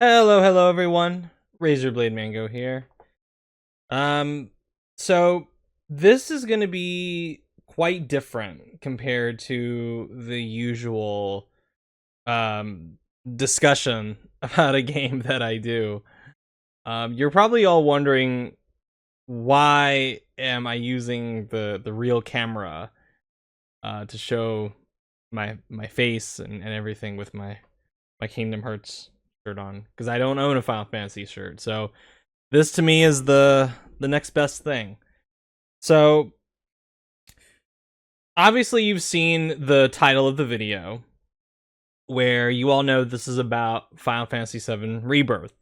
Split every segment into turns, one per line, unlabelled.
Hello everyone. Razorblade Mango here. Um, so this is going to be quite different compared to the usual um discussion about a game that I do. You're probably all wondering, why am I using the real camera to show my face and everything with my Kingdom Hearts shirt on, because I don't own a Final Fantasy shirt. So this to me is the next best thing. So obviously you've seen the title of the video, where you all know this is about Final Fantasy VII Rebirth,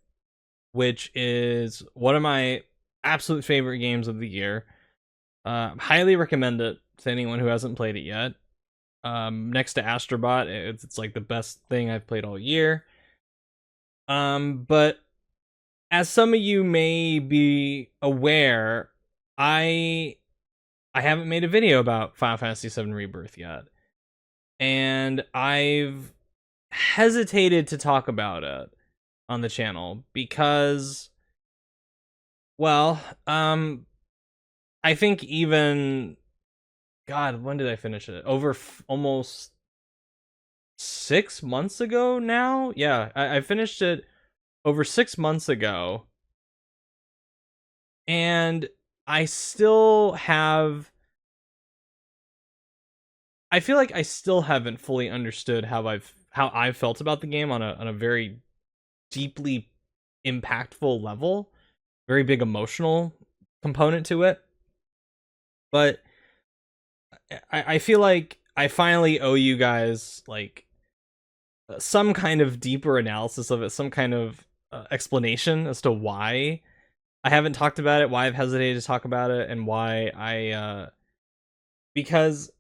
which is one of my absolute favorite games of the year. Highly recommend it to anyone who hasn't played it yet. Next to Astrobot, it's like the best thing I've played all year. But as some of you may be aware, I I haven't made a video about Final Fantasy VII Rebirth yet, and I've hesitated to talk about it on the channel because, well, I think even, God, when did I finish it? Over almost 6 months ago now. Yeah, I finished it over 6 months ago, and I still have. I feel like I still haven't fully understood how I've felt about the game on a very deeply impactful level, very big emotional component to it. But I feel like I finally owe you guys like some kind of deeper analysis of it, some kind of explanation as to why I haven't talked about it, why I've hesitated to talk about it, and why because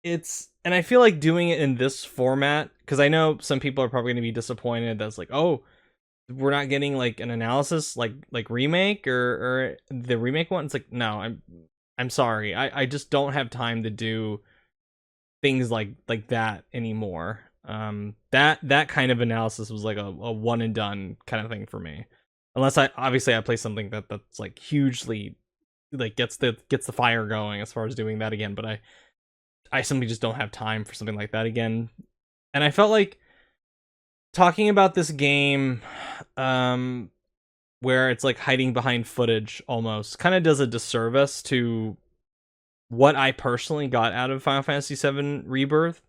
and I feel like doing it in this format, because I know some people are probably going to be disappointed that's like, oh, we're not getting like an analysis like remake or the remake one. It's like, no, I'm sorry, I just don't have time to do things like that anymore. That kind of analysis was like a one and done kind of thing for me, unless I play something that's like hugely like gets the fire going as far as doing that again. But I simply just don't have time for something like that again. And I felt like talking about this game, where it's like hiding behind footage almost, kind of does a disservice to what I personally got out of Final Fantasy VII Rebirth.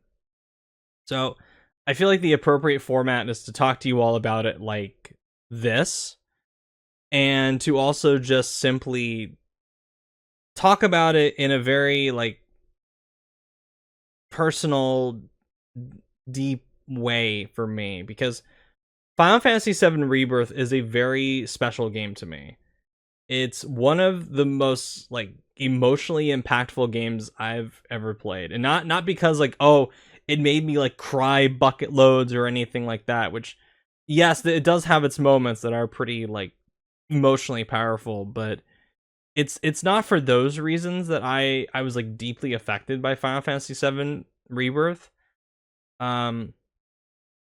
So I feel like the appropriate format is to talk to you all about it like this, and to also just simply talk about it in a very like personal, deep way for me, because Final Fantasy VII Rebirth is a very special game to me. It's one of the most like emotionally impactful games I've ever played, and not because like, oh, it made me like cry bucket loads or anything like that. Which, yes, it does have its moments that are pretty like emotionally powerful, but it's not for those reasons that I was like deeply affected by Final Fantasy VII Rebirth. Um,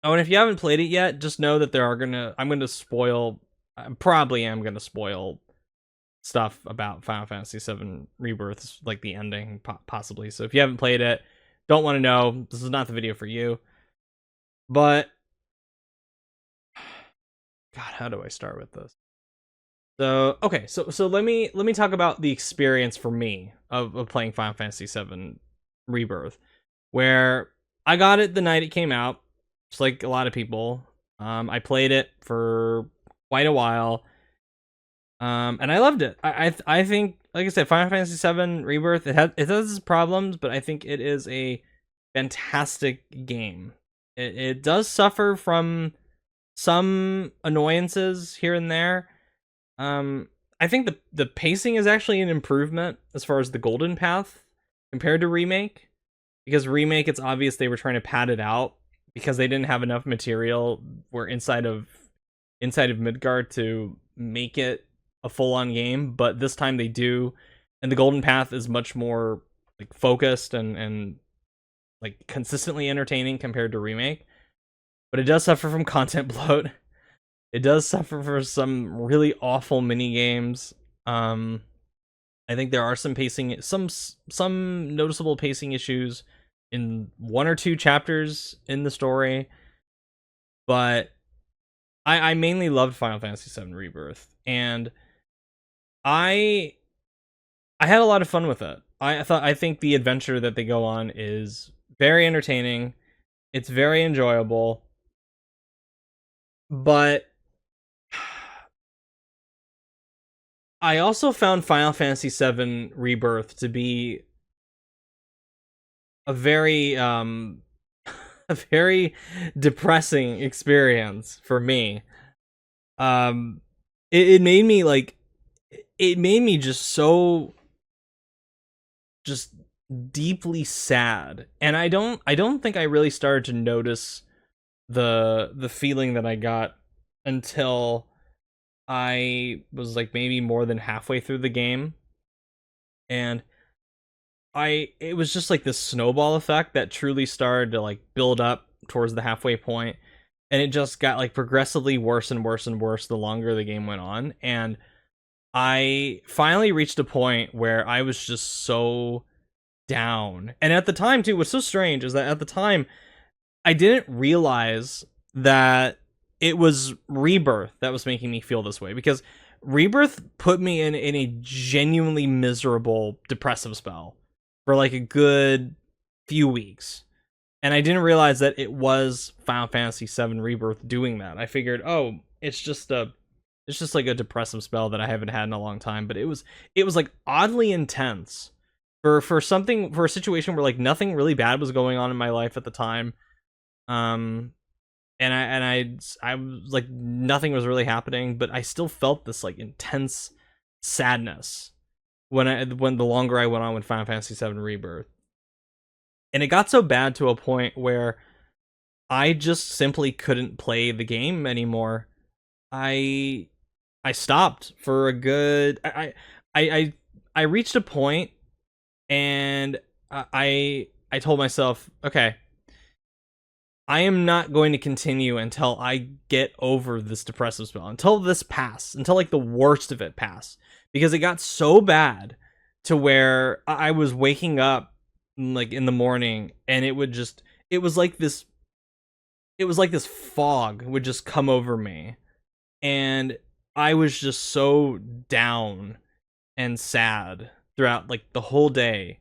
Oh, and if you haven't played it yet, just know that I'm gonna spoil. I probably am gonna spoil stuff about Final Fantasy VII Rebirth, like the ending, possibly. So if you haven't played it, don't want to know, this is not the video for you. But God, how do I start with this? So okay, so let me talk about the experience for me of playing Final Fantasy VII Rebirth, where I got it the night it came out, just like a lot of people. I played it for quite a while, and I loved it. I think, like I said, Final Fantasy VII Rebirth, it has its problems, but I think it is a fantastic game. It does suffer from some annoyances here and there. Um, I think the pacing is actually an improvement as far as the Golden Path compared to Remake, because Remake, it's obvious they were trying to pad it out because they didn't have enough material where inside of Midgard to make it a full-on game, but this time they do, and the Golden Path is much more like focused and like consistently entertaining compared to Remake. But it does suffer from content bloat. It does suffer for some really awful mini games. I think there are some pacing, some noticeable pacing issues in one or two chapters in the story, but I mainly loved Final Fantasy VII Rebirth, and I I had a lot of fun with it. I think the adventure that they go on is very entertaining. It's very enjoyable, but I also found Final Fantasy VII Rebirth to be a very a very depressing experience for me. Um it made me like it made me just so just deeply sad. And I don't think I really started to notice the feeling that I got until I was like maybe more than halfway through the game. And it was just like this snowball effect that truly started to like build up towards the halfway point, and it just got like progressively worse and worse and worse the longer the game went on. And I finally reached a point where I was just so down. And at the time too, what's so strange is that at the time I didn't realize that it was Rebirth that was making me feel this way, because Rebirth put me in a genuinely miserable depressive spell for like a good few weeks. And I didn't realize that it was Final Fantasy VII Rebirth doing that. I figured, oh, it's just like a depressive spell that I haven't had in a long time, but it was like oddly intense for something, for a situation where like nothing really bad was going on in my life at the time. Um and I was like nothing was really happening, but I still felt this like intense sadness when the longer I went on with Final Fantasy VII Rebirth. And it got so bad to a point where I just simply couldn't play the game anymore. I I stopped for a good I I reached a point, and I told myself, okay, I am not going to continue until I get over this depressive spell, until this pass, until like the worst of it pass, because it got so bad to where I was waking up like in the morning, and it was like this it was like this fog would just come over me, and I was just so down and sad throughout like the whole day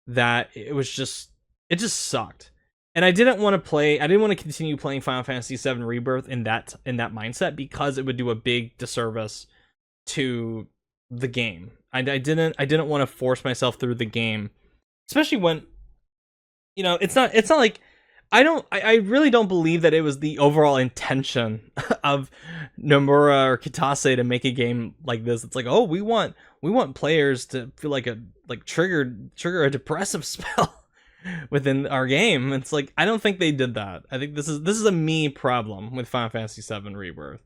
that it just sucked. And I didn't want to continue playing Final Fantasy VII Rebirth in that mindset, because it would do a big disservice to the game. I didn't want to force myself through the game, especially when, it's not like I really don't believe that it was the overall intention of Nomura or Kitase to make a game like this. It's like, oh, we want players to feel like trigger a depressive spell within our game. It's like, I don't think they did that. I think this is a me problem with Final Fantasy VII Rebirth.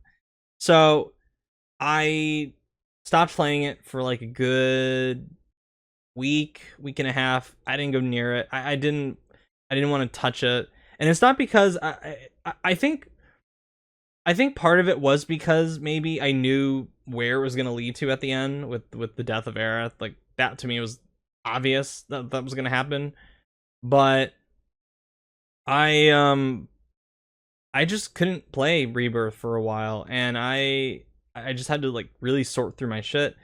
So I stopped playing it for like a good week and a half. I didn't go near it. I didn't want to touch it. And it's not because I think part of it was because maybe I knew where it was going to lead to at the end with the death of Aerith. Like, that to me was obvious that that was going to happen. But I just couldn't play Rebirth for a while, and I just had to like really sort through my shit.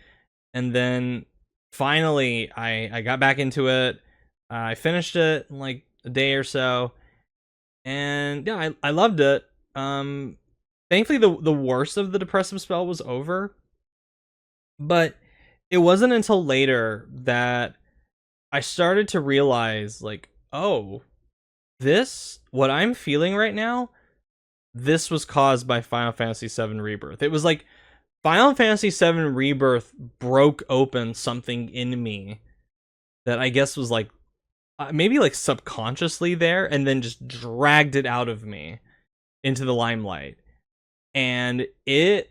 And then finally I got back into it. I finished it in like a day or so, and yeah, I loved it. Thankfully the worst of the depressive spell was over, but it wasn't until later that I started to realize, like, oh, this, what I'm feeling right now, this was caused by Final Fantasy VII Rebirth. It was like Final Fantasy VII Rebirth broke open something in me that I guess was like maybe like subconsciously there, and then just dragged it out of me into the limelight. And a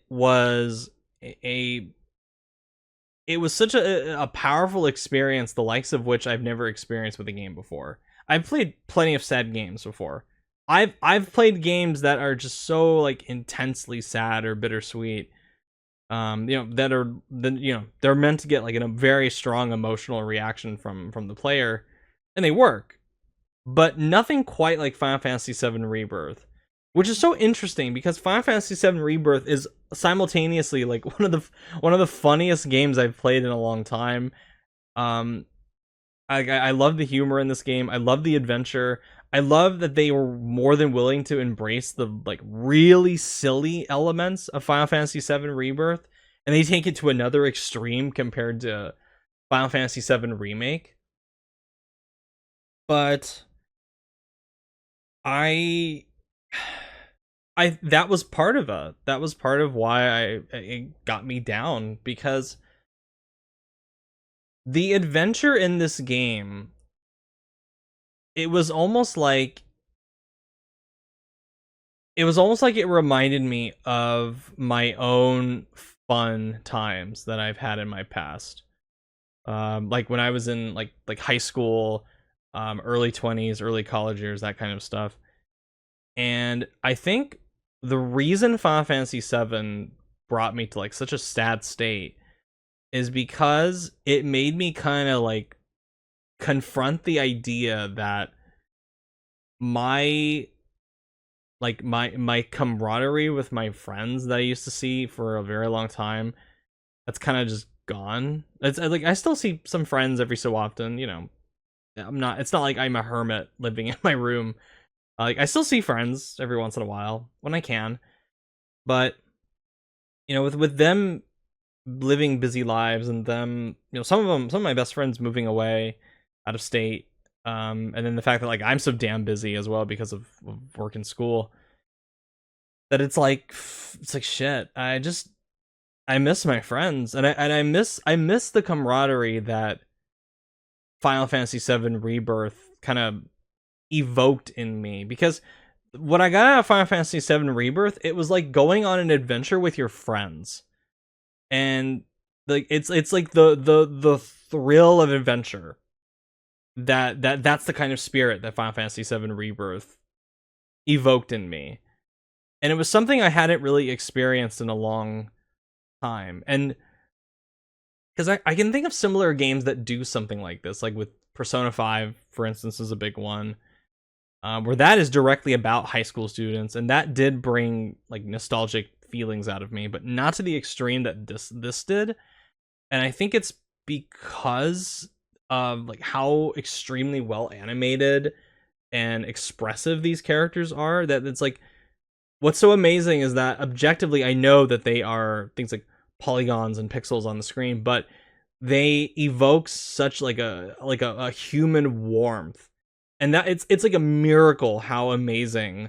it was such a powerful experience, the likes of which I've never experienced with a game before. I've played plenty of sad games before. I've played games that are just so like intensely sad or bittersweet, that are they're meant to get like a very strong emotional reaction from the player, and they work, but nothing quite like Final Fantasy VII Rebirth, which is so interesting because Final Fantasy VII Rebirth is simultaneously like one of the funniest games I've played in a long time. Um, I love the humor in this game. I love the adventure. I love that they were more than willing to embrace the like really silly elements of Final Fantasy VII Rebirth, and they take it to another extreme compared to Final Fantasy VII Remake. But I I that was part of it. That was part of why it got me down, because the adventure in this game, it was almost like it reminded me of my own fun times that I've had in my past. Like when I was in like high school, early 20s, early college years, that kind of stuff. And I think the reason Final Fantasy VII brought me to like such a sad state is because it made me kind of like confront the idea that my my camaraderie with my friends that I used to see for a very long time, that's kind of just gone. It's like I still see some friends every so often, it's not like I'm a hermit living in my room. Like I still see friends every once in a while when I can, but with them living busy lives, and them, some of my best friends moving away out of state, and then the fact that like I'm so damn busy as well because of work and school, that it's like shit. I miss my friends, and I miss the camaraderie that Final Fantasy VII Rebirth kind of evoked in me, because what I got out of Final Fantasy VII Rebirth, it was like going on an adventure with your friends, and like it's like the thrill of adventure, that's the kind of spirit that Final Fantasy VII Rebirth evoked in me, and it was something I hadn't really experienced in a long time. And because I can think of similar games that do something like this, like with Persona 5, for instance, is a big one, where that is directly about high school students, and that did bring like nostalgic feelings out of me, but not to the extreme that this did. And I think it's because of like how extremely well animated and expressive these characters are, that it's like, what's so amazing is that objectively I know that they are things like polygons and pixels on the screen, but they evoke such like a human warmth, and that it's like a miracle how amazing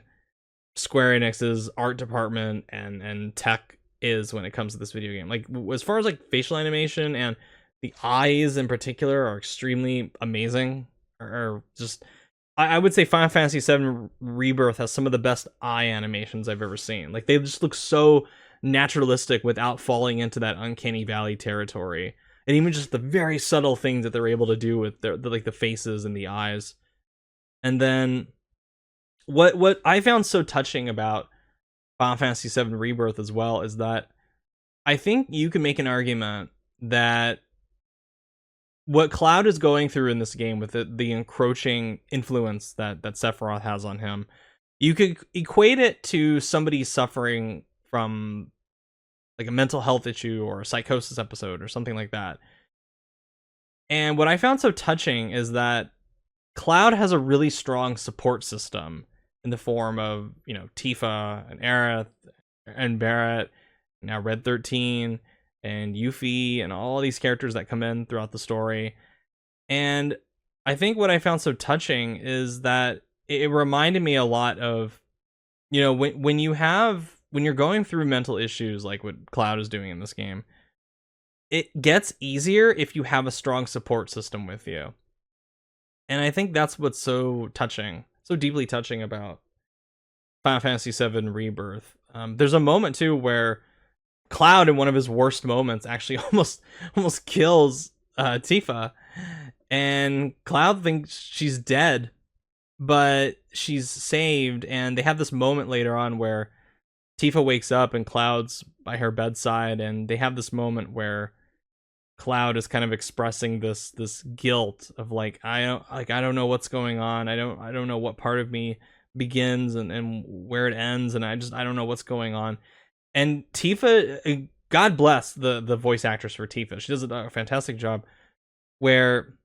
Square Enix's art department and tech is when it comes to this video game. Like as far as like facial animation, and the eyes in particular are extremely amazing. Or just, I would say Final Fantasy VII Rebirth has some of the best eye animations I've ever seen. Like they just look so naturalistic without falling into that uncanny valley territory. And even just the very subtle things that they're able to do with their like the faces and the eyes. And then what I found so touching about Final Fantasy VII Rebirth as well is that I think you can make an argument that what Cloud is going through in this game, with the encroaching influence that Sephiroth has on him, you could equate it to somebody suffering from like a mental health issue or a psychosis episode or something like that. And what I found so touching is that Cloud has a really strong support system in the form of, Tifa and Aerith and Barrett, now Red 13 and Yuffie, and all these characters that come in throughout the story. And I think what I found so touching is that it reminded me a lot of, when you're going through mental issues like what Cloud is doing in this game, it gets easier if you have a strong support system with you. And I think that's what's so touching, so deeply touching about Final Fantasy VII Rebirth. There's a moment too where Cloud, in one of his worst moments, actually almost kills Tifa, and Cloud thinks she's dead, but she's saved, and they have this moment later on where Tifa wakes up and Cloud's by her bedside, and they have this moment where Cloud is kind of expressing this guilt of like, I don't know what's going on. I don't know what part of me begins and where it ends, and I don't know what's going on. And Tifa, God bless the voice actress for Tifa. She does a fantastic job where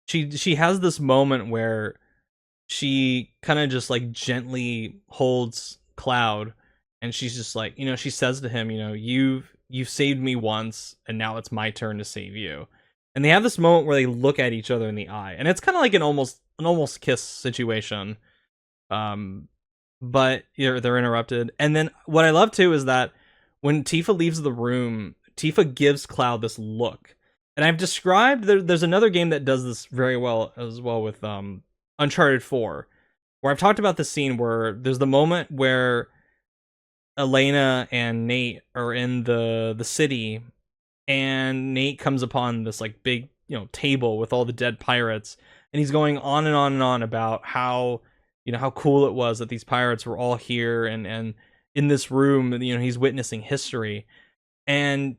she has this moment where she kind of just like gently holds Cloud, and she's just like, she says to him, you've saved me once, and now it's my turn to save you. And they have this moment where they look at each other in the eye, and it's kind of like an almost kiss situation. But they're interrupted. And then what I love too is that when Tifa leaves the room, Tifa gives Cloud this look. And I've described there's another game that does this very well as well with Uncharted 4, where I've talked about the scene where there's the moment where Elena and Nate are in the city, and Nate comes upon this like big, table with all the dead pirates, and he's going on and on and on about how cool it was that these pirates were all here and in this room, he's witnessing history. And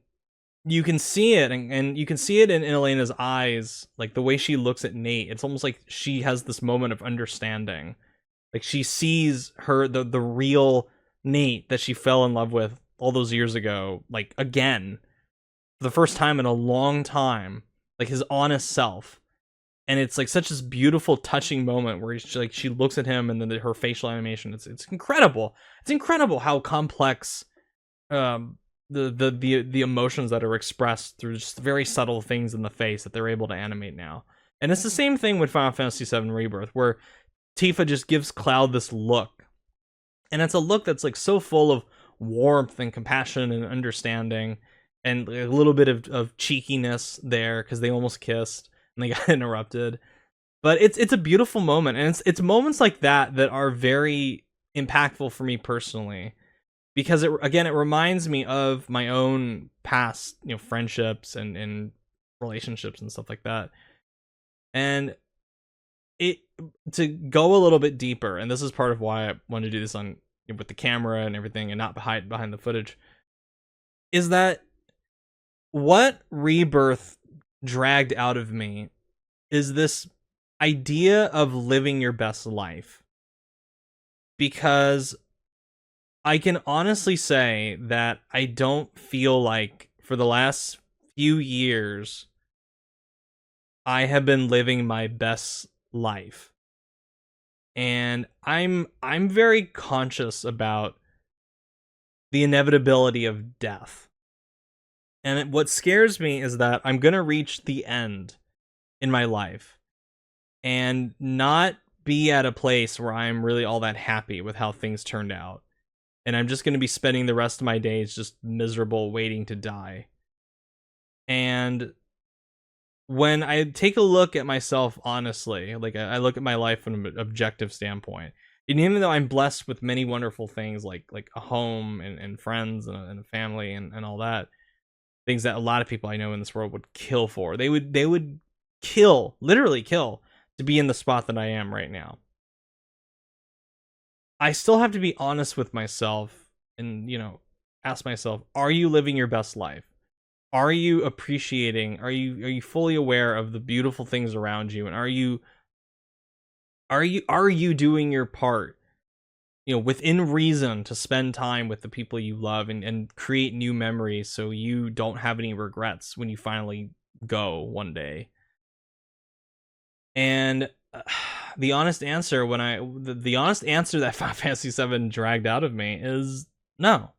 you can see it, and you can see it in Elena's eyes, like the way she looks at Nate. It's almost like she has this moment of understanding. Like she sees the real Nate that she fell in love with all those years ago, like again, for the first time in a long time, like his honest self. And it's like such this beautiful, touching moment where she looks at him, and then her facial animation. It's incredible. It's incredible how complex the emotions that are expressed through just very subtle things in the face that they're able to animate now. And it's the same thing with Final Fantasy VII Rebirth, where Tifa just gives Cloud this look, and it's a look that's like so full of warmth and compassion and understanding, and a little bit of cheekiness there because they almost kissed and they got interrupted. But it's a beautiful moment, and it's moments like that are very impactful for me personally, because it reminds me of my own past, friendships and relationships and stuff like that. And to go a little bit deeper, and this is part of why I wanted to do this on with the camera and everything, and not behind the footage, is that what Rebirth dragged out of me is this idea of living your best life. Because I can honestly say that I don't feel like for the last few years I have been living my best life. And I'm very conscious about the inevitability of death. And what scares me is that I'm going to reach the end in my life and not be at a place where I'm really all that happy with how things turned out. And I'm just going to be spending the rest of my days just miserable, waiting to die. And when I take a look at myself honestly, like I look at my life from an objective standpoint, and even though I'm blessed with many wonderful things like a home and friends and a family and all that, things that a lot of people I know in this world would kill for. They would literally kill to be in the spot that I am right now. I still have to be honest with myself and, ask myself, are you living your best life? Are you appreciating? Are you fully aware of the beautiful things around you? And are you doing your part, within reason, to spend time with the people you love and create new memories so you don't have any regrets when you finally go one day? And the honest answer the honest answer that Final Fantasy VII dragged out of me is no,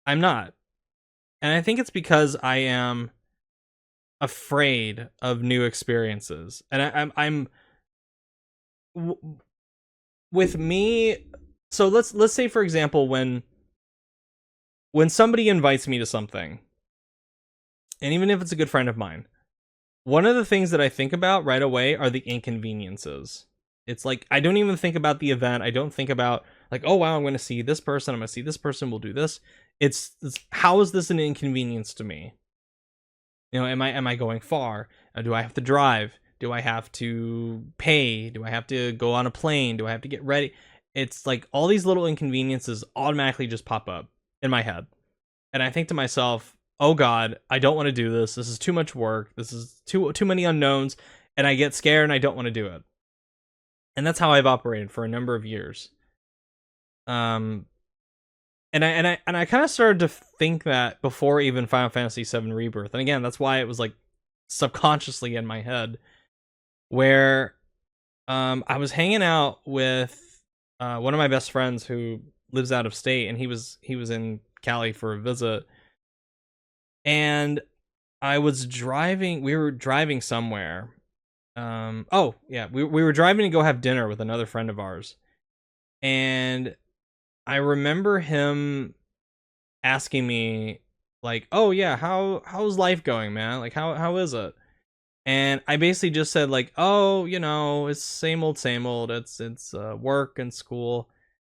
I'm not. And I think it's because I am afraid of new experiences. And I'm with me. So let's say, for example, when somebody invites me to something, and even if it's a good friend of mine, one of the things that I think about right away are the inconveniences. It's like, I don't even think about the event. I don't think about like, oh wow, I'm going to see this person. I'm going to see this person. We'll do this. It's how is this an inconvenience to me? Am I going far? Do I have to drive? Do I have to pay? Do I have to go on a plane? Do I have to get ready? It's like all these little inconveniences automatically just pop up in my head. And I think to myself, oh God, I don't want to do this. This is too much work. This is too many unknowns. And I get scared and I don't want to do it. And that's how I've operated for a number of years. And I kind of started to think that before even Final Fantasy VII Rebirth. And again, that's why it was like subconsciously in my head, where I was hanging out with one of my best friends who lives out of state, and he was in Cali for a visit. And we were driving somewhere. Oh yeah, we were driving to go have dinner with another friend of ours. And I remember him asking me like, "Oh yeah, how's life going, man? Like how is it?" And I basically just said like, "Oh, it's same old, same old. It's work and school.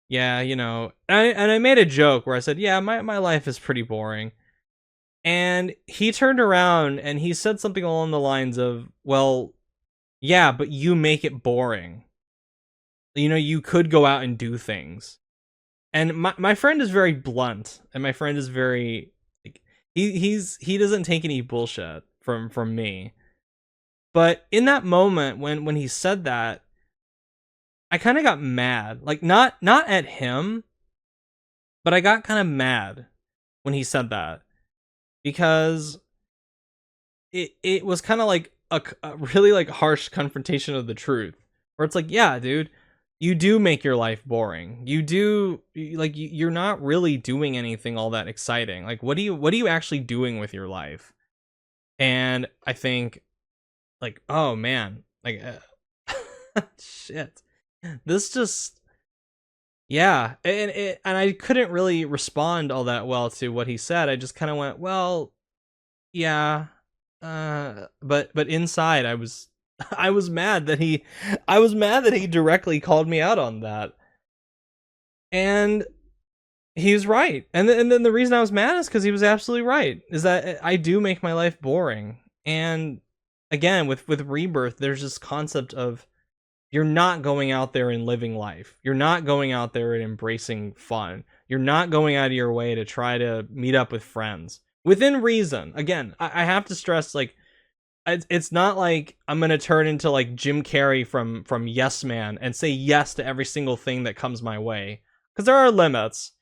Yeah, And I made a joke where I said, "Yeah, my life is pretty boring." And he turned around and he said something along the lines of, "Well, yeah, but you make it boring. You could go out and do things." And my friend is very blunt, and my friend is very like he doesn't take any bullshit from me. But in that moment when he said that, I kind of got mad. Like not at him, but I got kind of mad when he said that, because it was kind of like a really like harsh confrontation of the truth, where it's like, yeah, dude, you do make your life boring. You do, like, you're not really doing anything all that exciting. Like, what are you actually doing with your life? And I think, like, oh man, like, shit, this just, yeah. And I couldn't really respond all that well to what he said. I just kind of went, well, yeah, but inside I was I was mad that he directly called me out on that. And he's right. And then the reason I was mad is because he was absolutely right. Is that I do make my life boring. And again, with Rebirth, there's this concept of you're not going out there and living life. You're not going out there and embracing fun. You're not going out of your way to try to meet up with friends within reason. Again, I have to stress, like, it's not like I'm gonna turn into like Jim Carrey from Yes Man and say yes to every single thing that comes my way, because there are limits.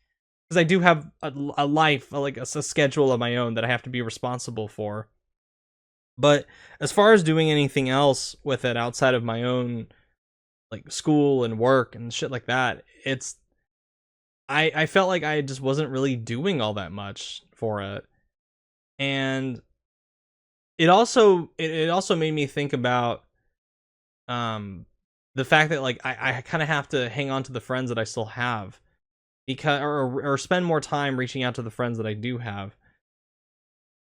Because I do have a life, like a schedule of my own that I have to be responsible for. But as far as doing anything else with it outside of my own, like, school and work and shit like that, I felt like I just wasn't really doing all that much for it. And it also made me think about the fact that, like, I kind of have to hang on to the friends that I still have, because or spend more time reaching out to the friends that I do have.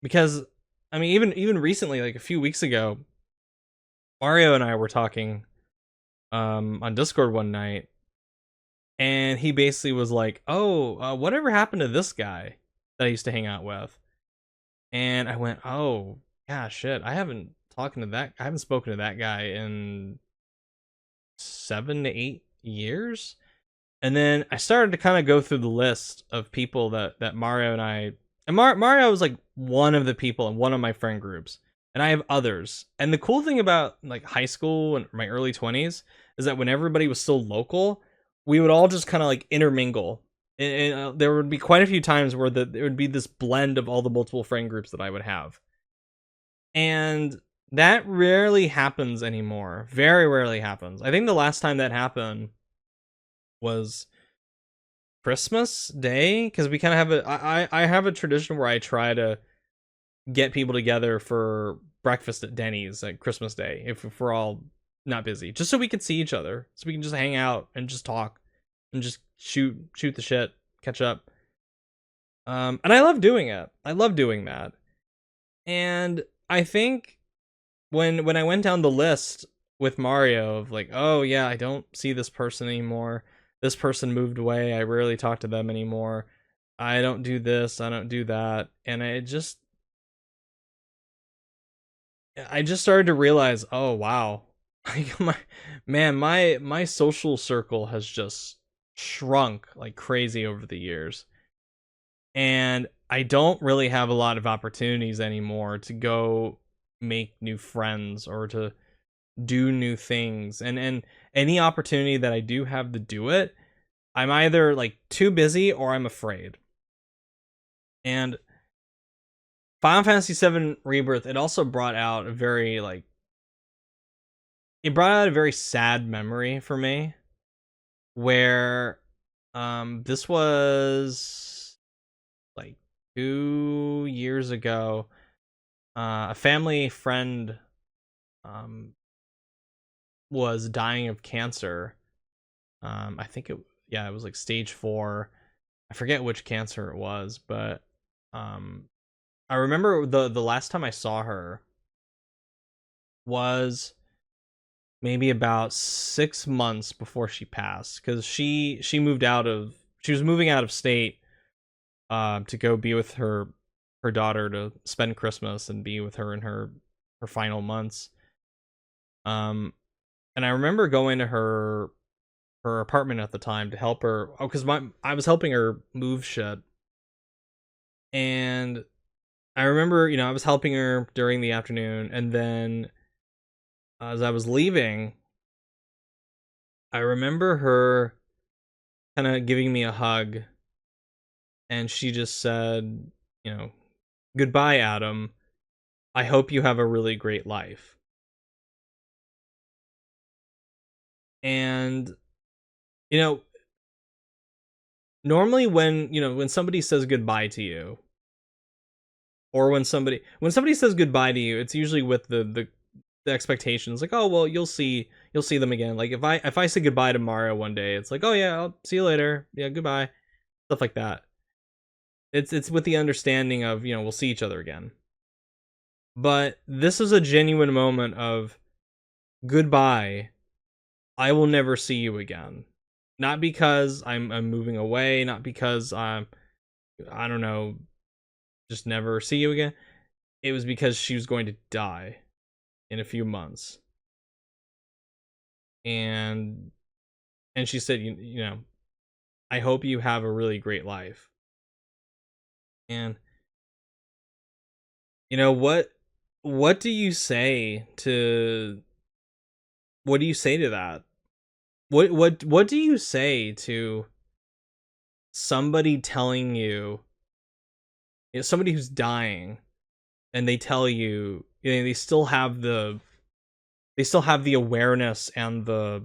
Because I mean, even recently, like a few weeks ago, Mario and I were talking on Discord one night, and he basically was like, "Oh, whatever happened to this guy that I used to hang out with?" And I went, "Oh, yeah, shit. I haven't spoken to that guy in 7 to 8 years." And then I started to kind of go through the list of people that Mario and I, and Mario was like one of the people in one of my friend groups, and I have others. And the cool thing about like high school and my early 20s is that when everybody was still local, we would all just kind of like intermingle. And there would be quite a few times where there would be this blend of all the multiple friend groups that I would have. And that rarely happens anymore. Very rarely happens. I think the last time that happened was Christmas Day, because we kind of have I have a tradition where I try to get people together for breakfast at Denny's at Christmas Day if we're all not busy, just so we can see each other, so we can just hang out and just talk and just shoot the shit, catch up. And I love doing it. I love doing that. And I think when I went down the list with Mario of like, oh yeah, I don't see this person anymore. This person moved away. I rarely talk to them anymore. I don't do this. I don't do that. And it just, I just started to realize, oh wow, like my social circle has just shrunk like crazy over the years, and I don't really have a lot of opportunities anymore to go make new friends or to do new things. And any opportunity that I do have to do it, I'm either like too busy or I'm afraid. And Final Fantasy VII Rebirth, it also brought out a very like it brought out a very sad memory for me where this was like 2 years ago. A family friend um was dying of cancer. I think it was like stage 4. I forget which cancer it was, but um I remember the last time I saw her was maybe about 6 months before she passed, because she was moving out of state to go be with her daughter, to spend Christmas and be with her in her final months. Um, and I remember going to her apartment at the time to help her. Oh, because my I was helping her move shit, and I remember, I was helping her during the afternoon, and then as I was leaving, I remember her kind of giving me a hug, and she just said, you know, "Goodbye, Adam. I hope you have a really great life." And you know, normally when somebody says goodbye to you, or when somebody says goodbye to you, it's usually with the expectations like, oh well, you'll see them again. Like if I say goodbye to Mario one day, it's like, oh yeah, I'll see you later. Yeah, goodbye. Stuff like that. It's with the understanding of, we'll see each other again. But this is a genuine moment of goodbye. I will never see you again. Not because I'm moving away, not because I don't know, just never see you again. It was because she was going to die in a few months. And she said, I hope you have a really great life. And what do you say to that? What do you say to somebody telling you, somebody who's dying, and they tell you, they still have the awareness and the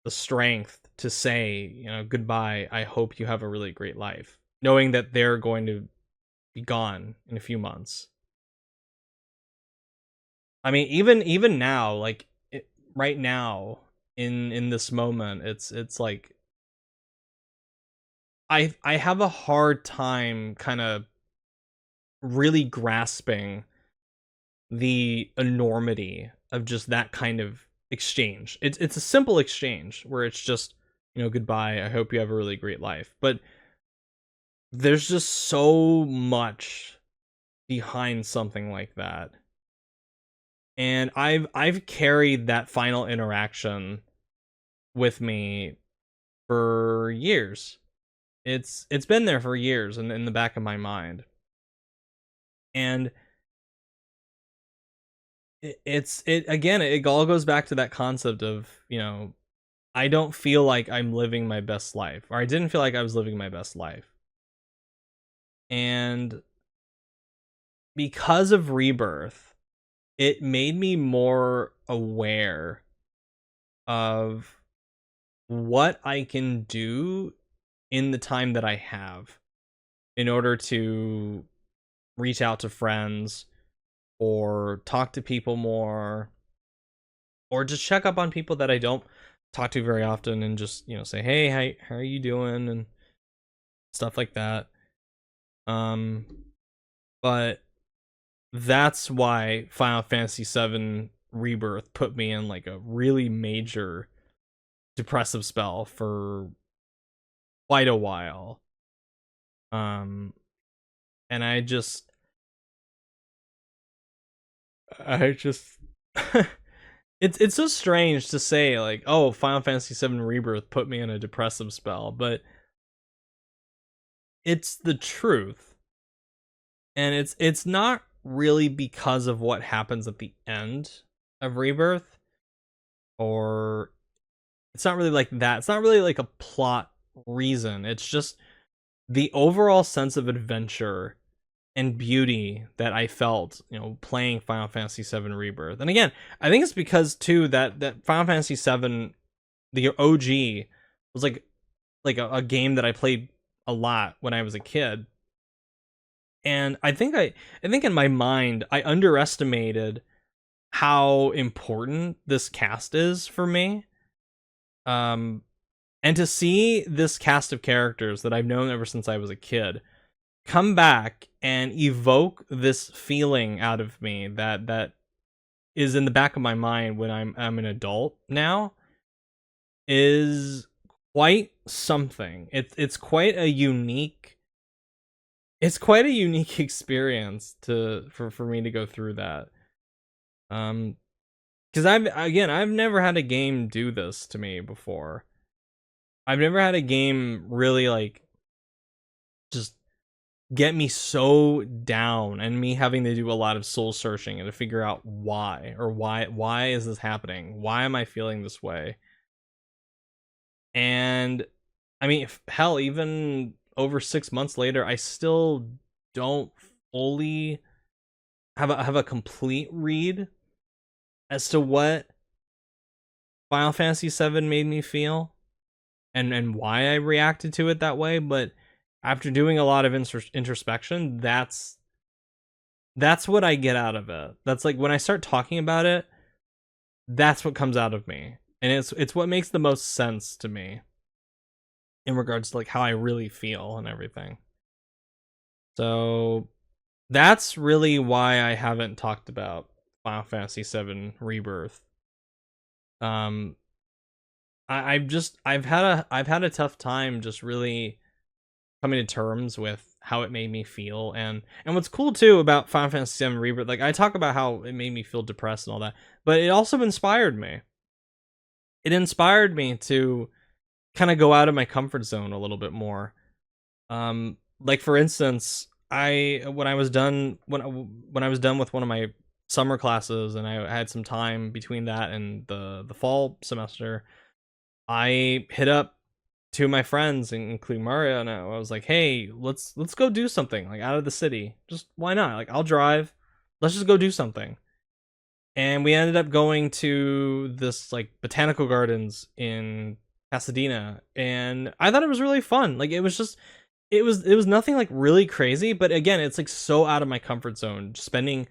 strength to say, goodbye, I hope you have a really great life, knowing that they're going to be gone in a few months. I mean, even now, like right now, in this moment, it's like I have a hard time kind of really grasping the enormity of just that kind of exchange. It's a simple exchange where it's just, goodbye, I hope you have a really great life. But there's just so much behind something like that. And I've carried that final interaction with me for years. It's been there for years in the back of my mind. And it again, it all goes back to that concept of, I don't feel like I'm living my best life, or I didn't feel like I was living my best life. And because of Rebirth, it made me more aware of what I can do in the time that I have in order to reach out to friends, or talk to people more, or just check up on people that I don't talk to very often, and just, say, hey, how are you doing, and stuff like that. Um but that's why Final Fantasy VII Rebirth put me in like a really major depressive spell for quite a while. Um and I just it's so strange to say like, oh, Final Fantasy VII Rebirth put me in a depressive spell, but it's the truth. And it's not really because of what happens at the end of Rebirth, or it's not really like that. It's not really like a plot reason. It's just the overall sense of adventure and beauty that I felt, playing Final Fantasy VII Rebirth. And again, I think it's because too that Final Fantasy VII, the OG, was like a game that I played a lot when I was a kid. And I think in my mind I underestimated how important this cast is for me. Um and to see this cast of characters that I've known ever since I was a kid come back and evoke this feeling out of me that is in the back of my mind when I'm an adult now is quite something. It's quite a unique experience for me to go through that. Because I've never had a game do this to me before. I've never had a game really like just get me so down, and me having to do a lot of soul searching and to figure out why is this happening? Why am I feeling this way? And I mean, hell, even over 6 months later, I still don't fully have a complete read as to what Final Fantasy VII made me feel, and why I reacted to it that way. But after doing a lot of introspection, that's what I get out of it. That's like when I start talking about it, that's what comes out of me, and it's what makes the most sense to me in regards to like how I really feel and everything. So that's really why I haven't talked about Final Fantasy VII Rebirth. Um, I've had a tough time just really coming to terms with how it made me feel. And what's cool too about Final Fantasy VII Rebirth, like I talk about how it made me feel depressed and all that, but it also inspired me. It inspired me to kind of go out of my comfort zone a little bit more. Like for instance, I when I was done when I was done with one of my summer classes, and I had some time between that and the fall semester, I hit up two of my friends, including Mario, and I was like, "Hey, let's go do something like out of the city. Just why not? Like I'll drive. Let's just go do something." And we ended up going to this like botanical gardens in Pasadena, and I thought it was really fun. Like it was nothing like really crazy, but again, it's like so out of my comfort zone. Spending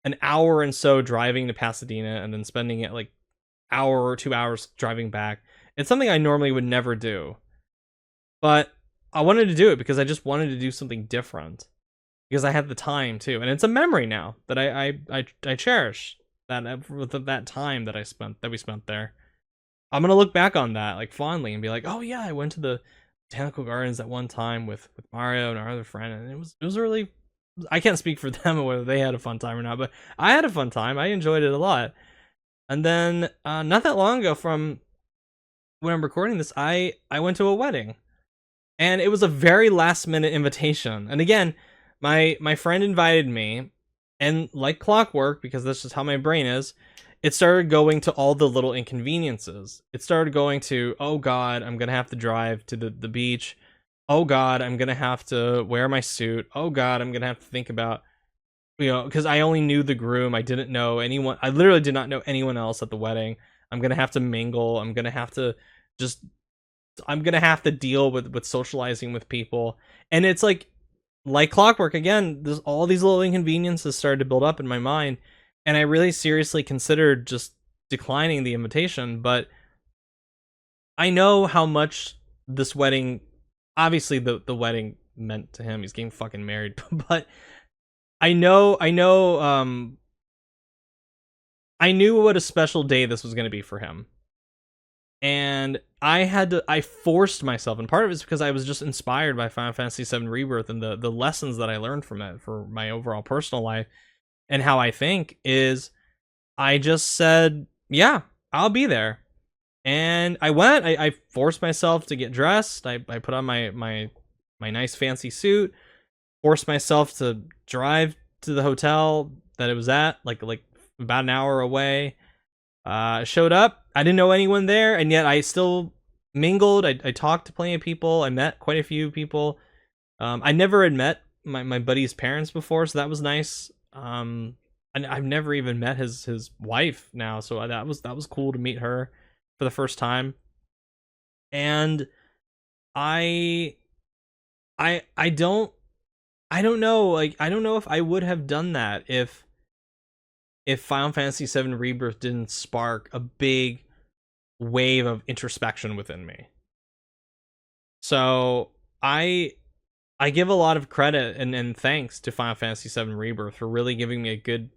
an hour and so driving to Pasadena, and then spending it like hour or 2 hours driving back. It's something I normally would never do, but I wanted to do it because I just wanted to do something different, because I had the time too, and it's a memory now that I cherish that with that time that we spent there. I'm gonna look back on that like fondly and be like, oh yeah, I went to the botanical gardens at one time with Mario and our other friend, and it was really. I can't speak for them or whether they had a fun time or not, but I had a fun time. I enjoyed it a lot. And then not that long ago from when I'm recording this, I went to a wedding, and it was a very last minute invitation. And again, my friend invited me, and like clockwork, because that's just how my brain is, it started going to all the little inconveniences. It started going to, oh god, I'm gonna have to drive to the beach. Oh god, I'm gonna have to wear my suit. Oh god, I'm gonna have to think about, because I only knew the groom. I didn't know anyone. I literally did not know anyone else at the wedding. I'm gonna have to mingle. Just I'm gonna have to deal with socializing with people, and it's like clockwork. Again, there's all these little inconveniences started to build up in my mind, and I really seriously considered just declining the invitation. But I know how much this wedding, obviously the wedding meant to him. He's getting fucking married, but I knew what a special day this was going to be for him. And I forced myself, and part of it is because I was just inspired by Final Fantasy VII Rebirth and the lessons that I learned from it for my overall personal life. and how I think is I just said, yeah, I'll be there. And I went. I forced myself to get dressed. I put on my nice fancy suit. Forced myself to drive to the hotel that it was at, like about an hour away. Showed up. I didn't know anyone there, and yet I still mingled. I talked to plenty of people. I met quite a few people. I never had met my buddy's parents before, so that was nice. And I've never even met his wife now, so that was cool to meet her for the first time. And I I don't know, like I don't know if I would have done that if Final Fantasy VII Rebirth didn't spark a big wave of introspection within me. So I give a lot of credit and thanks to Final Fantasy VII Rebirth for really giving me a good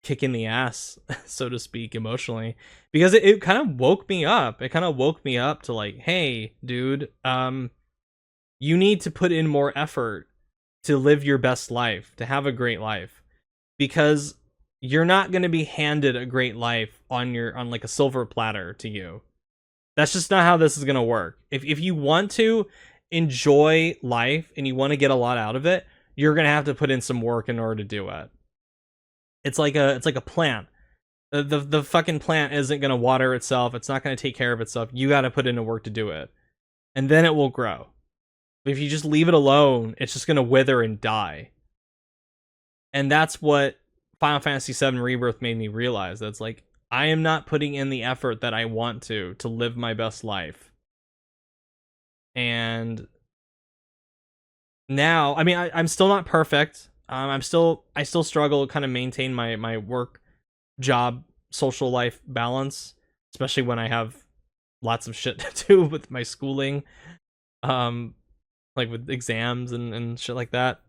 kick in the ass, so to speak, emotionally, because it kind of woke me up. It kind of woke me up to like, hey, dude, you need to put in more effort to live your best life, to have a great life, because you're not going to be handed a great life on like a silver platter to you. That's just not how this is going to work. If you want to enjoy life and you want to get a lot out of it, you're going to have to put in some work in order to do it. It's like a plant. The fucking plant isn't going to water itself. It's not going to take care of itself. You got to put in the work to do it. And then it will grow. But if you just leave it alone, it's just going to wither and die. And that's what Final Fantasy VII Rebirth made me realize. That's like, I am not putting in the effort that I want to live my best life. And now, I mean, I'm still not perfect. I still struggle to kind of maintain my work, job, social life balance, especially when I have lots of shit to do with my schooling, like with exams and shit like that.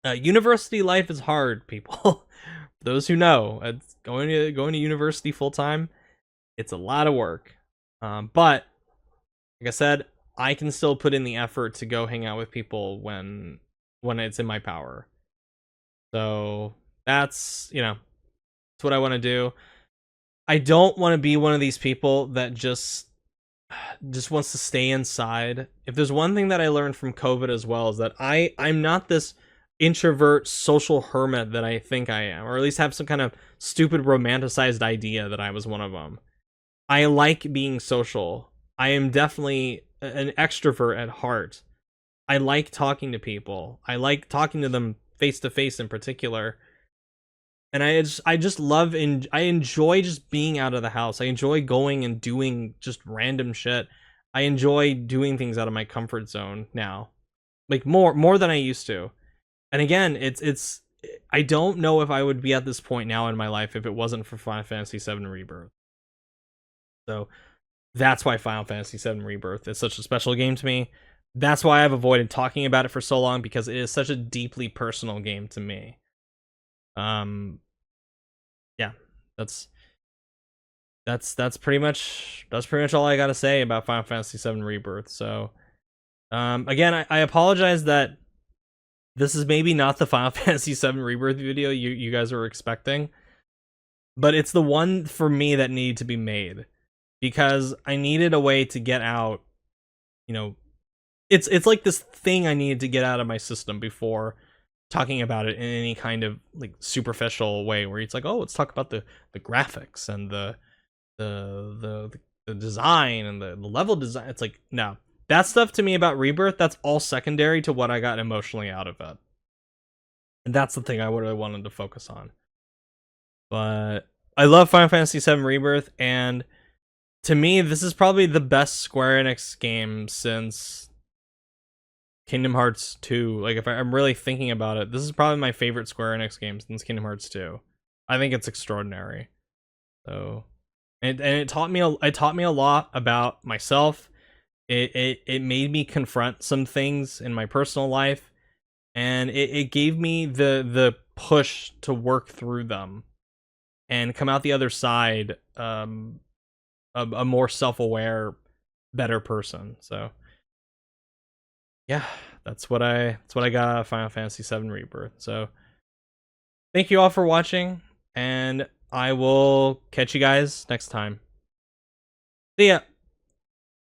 University life is hard, people. For those who know, it's going to university full time. It's a lot of work, but like I said, I can still put in the effort to go hang out with people when it's in my power. So that's, that's what I want to do. I don't want to be one of these people that just wants to stay inside. If there's one thing that I learned from COVID as well, is that I'm not this introvert social hermit that I think I am, or at least have some kind of stupid romanticized idea that I was one of them. I like being social. I am definitely an extrovert at heart. I like talking to people. I like talking to them face to face in particular. And I just love and I enjoy just being out of the house. I enjoy going and doing just random shit. I enjoy doing things out of my comfort zone now. Like more than I used to. And again, it's I don't know if I would be at this point now in my life if it wasn't for Final Fantasy VII Rebirth. So that's why Final Fantasy VII Rebirth is such a special game to me. That's why I've avoided talking about it for so long, because it is such a deeply personal game to me. Yeah, that's pretty much all I gotta say about Final Fantasy VII Rebirth. So, again, I apologize that this is maybe not the Final Fantasy VII Rebirth video you guys were expecting, but it's the one for me that needed to be made, because I needed a way to get out. It's like this thing I needed to get out of my system before talking about it in any kind of like superficial way, where it's like, oh, let's talk about the graphics and the design and the level design. It's like, no, that stuff to me about Rebirth, that's all secondary to what I got emotionally out of it, and that's the thing I really wanted to focus on. But I love Final Fantasy VII Rebirth, and to me, this is probably the best Square Enix game since Kingdom Hearts 2. Like, if I'm really thinking about it, this is probably my favorite Square Enix game since Kingdom Hearts 2. I think it's extraordinary. So, and it taught me a lot about myself. It made me confront some things in my personal life, and it gave me the push to work through them and come out the other side a more self-aware, better person. So yeah, that's what I got out of Final Fantasy VII Rebirth. So thank you all for watching, and I will catch you guys next time. See ya.